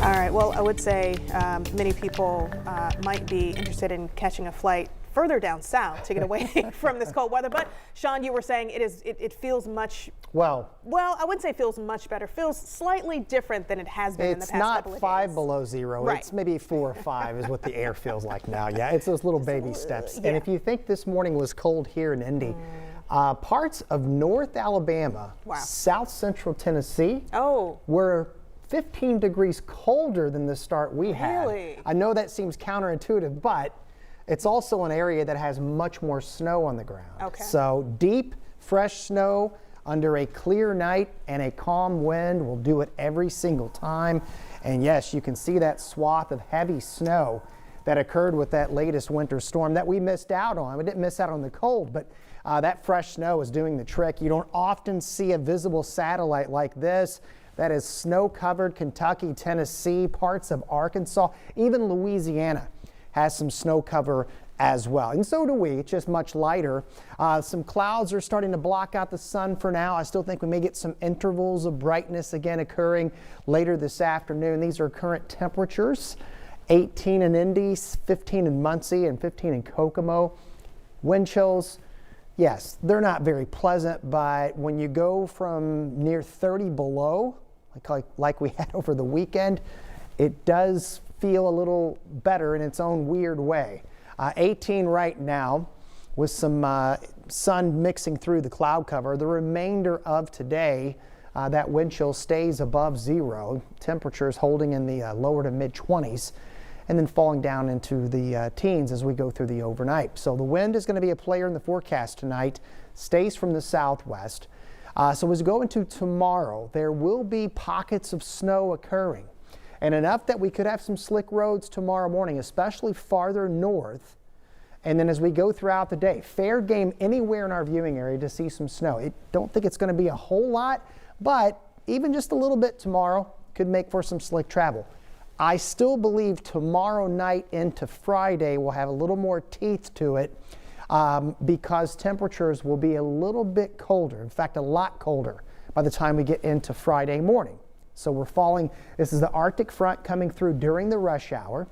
All right, well, I would say many people might be interested in catching a flight further down south to get away from this cold weather. But Sean, you were saying it feels much, well, I wouldn't say feels much better, feels slightly different than it has been in the past couple of days. It's not 5 below zero, right. It's maybe 4 or 5 is what the air feels like now. Yeah, it's those little baby steps. Yeah. And if you think this morning was cold here in Indy, parts of North Alabama, South Central Tennessee were 15 degrees colder than the start we had. Really? I know that seems counterintuitive, but it's also an area that has much more snow on the ground. Okay. So deep, fresh snow under a clear night and a calm wind will do it every single time. And yes, you can see that swath of heavy snow that occurred with that latest winter storm that we missed out on. We didn't miss out on the cold, but that fresh snow is doing the trick. You don't often see a visible satellite like this. That is snow-covered Kentucky, Tennessee, parts of Arkansas, even Louisiana has some snow cover as well. And so do we. It's just much lighter. Some clouds are starting to block out the sun for now. I still think we may get some intervals of brightness again occurring later this afternoon. These are current temperatures. 18 in Indy, 15 in Muncie, and 15 in Kokomo. Wind chills, yes, they're not very pleasant, but when you go from near 30 below, like we had over the weekend, it does feel a little better in its own weird way. 18 right now with some sun mixing through the cloud cover. The remainder of today, that wind chill stays above zero. Temperatures holding in the lower to mid 20s and then falling down into the teens as we go through the overnight. So the wind is going to be a player in the forecast tonight, stays from the southwest. So as we go into tomorrow, there will be pockets of snow occurring, and enough that we could have some slick roads tomorrow morning, especially farther north. And then as we go throughout the day, fair game anywhere in our viewing area to see some snow. I don't think it's going to be a whole lot, but even just a little bit tomorrow could make for some slick travel. I still believe tomorrow night into Friday will have a little more teeth to it because temperatures will be a little bit colder. In fact, a lot colder by the time we get into Friday morning. So we're falling, this is the Arctic front coming through during the rush hour.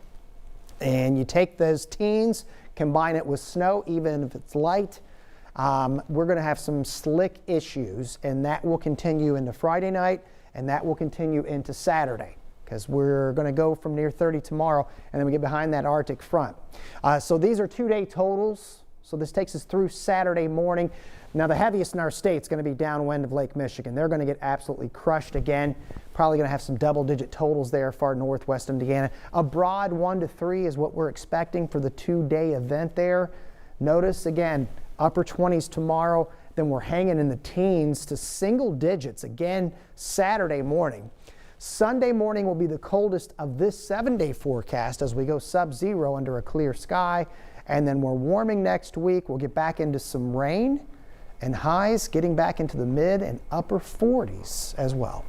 And you take those teens, combine it with snow, even if it's light, we're going to have some slick issues, and that will continue into Friday night, and that will continue into Saturday, because we're going to go from near 30 tomorrow, and then we get behind that Arctic front. So these are 2-day totals. So this takes us through Saturday morning. Now the heaviest in our state is going to be downwind of Lake Michigan. They're going to get absolutely crushed again. Probably going to have some double-digit totals there far northwest Indiana. A broad 1 to 3 is what we're expecting for the 2-day event there. Notice again, upper 20s tomorrow. Then we're hanging in the teens to single digits again Saturday morning. Sunday morning will be the coldest of this 7-day forecast as we go sub-zero under a clear sky. And then we're warming next week. We'll get back into some rain and highs getting back into the mid and upper 40s as well.